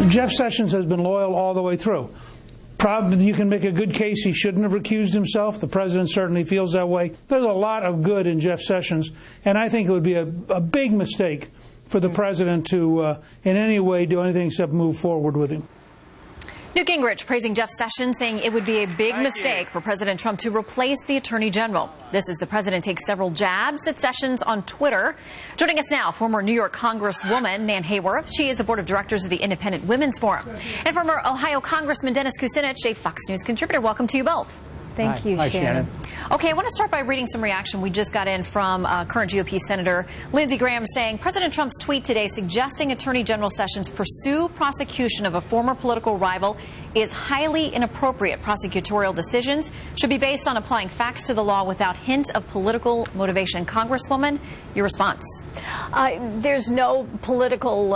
Jeff Sessions has been loyal all the way through. Probably you can make a good case he shouldn't have recused himself. The president certainly feels that way. There's a lot of good in Jeff Sessions, and I think it would be a big mistake for the president to in any way do anything except move forward with him. Newt Gingrich praising Jeff Sessions, saying it would be a big mistake for President Trump to replace the Attorney General. This as the president takes several jabs at Sessions on Twitter. Joining us now, former New York Congresswoman Nan Hayworth. She is the board of directors of the Independent Women's Forum. And former Ohio Congressman Dennis Kucinich, a Fox News contributor. Welcome to you both. Thank you, Shannon. Okay, I want to start by reading some reaction we just got in from current GOP Senator Lindsey Graham, saying President Trump's tweet today suggesting Attorney General Sessions pursue prosecution of a former political rival is highly inappropriate. Prosecutorial decisions should be based on applying facts to the law without hint of political motivation. Congresswoman, your response? There's no political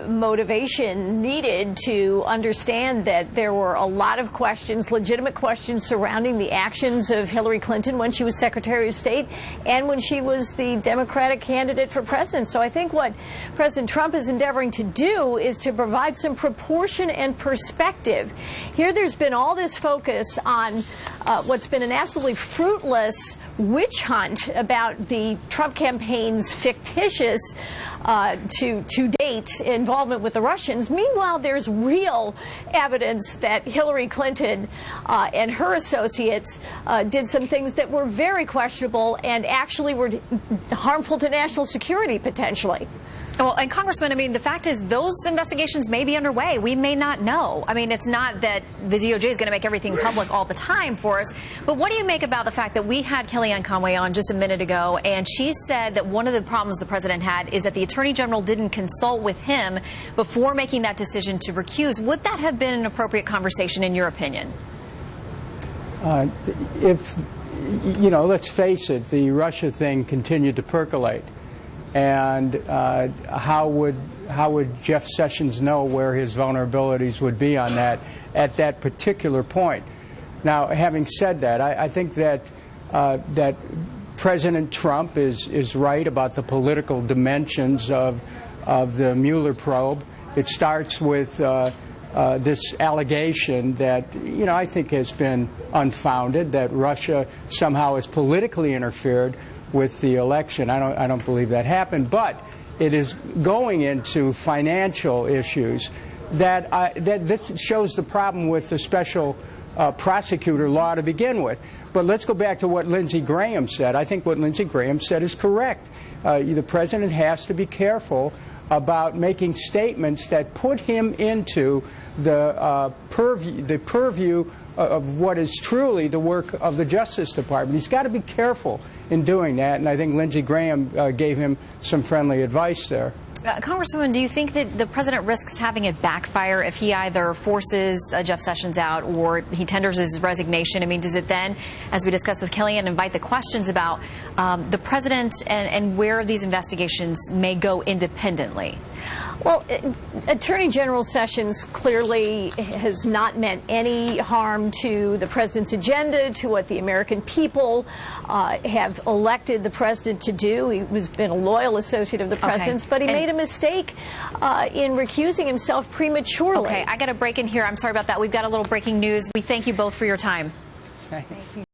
motivation needed to understand that there were a lot of questions, legitimate questions surrounding the actions of Hillary Clinton when she was Secretary of State and when she was the Democratic candidate for president. So I think what President Trump is endeavoring to do is to provide some proportion and perspective. Here there's been all this focus on what's been an absolutely fruitless witch hunt about the Trump campaign's fictitious to date involvement with the Russians. Meanwhile, there's real evidence that Hillary Clinton and her associates did some things that were very questionable and actually were harmful to national security potentially. Well, and Congressman, I mean, the fact is those investigations may be underway. We may not know. I mean, it's not that the DOJ is going to make everything public all the time for us. But what do you make about the fact that we had Kellyanne Conway on just a minute ago, and she said that one of the problems the president had is that the Attorney General didn't consult with him before making that decision to recuse. Would that have been an appropriate conversation, in your opinion? If, you know, let's face it, the Russia thing continued to percolate. And how would Jeff Sessions know where his vulnerabilities would be on that at that particular point? Now, having said that, I think that that President Trump is right about the political dimensions of the Mueller probe. It starts with this allegation that, you know, I think has been unfounded, that Russia somehow has politically interfered with the election. I don't believe that happened, but it is going into financial issues that this shows the problem with the special prosecutor law to begin with. But let's go back to what Lindsey Graham said. I think what Lindsey Graham said is correct. The president has to be careful about making statements that put him into the purview of what is truly the work of the Justice Department. He's got to be careful in doing that, and I think Lindsey Graham gave him some friendly advice there. Congresswoman, do you think that the president risks having it backfire if he either forces Jeff Sessions out or he tenders his resignation? I mean, does it then, as we discussed with Kellyanne, invite the questions about the president and where these investigations may go independently? Well, Attorney General Sessions clearly has not meant any harm to the president's agenda, to what the American people have elected the president to do. He has been a loyal associate of the president's, but he made a mistake in recusing himself prematurely. Okay, I got a break in here. I'm sorry about that. We've got a little breaking news. We thank you both for your time. Thanks.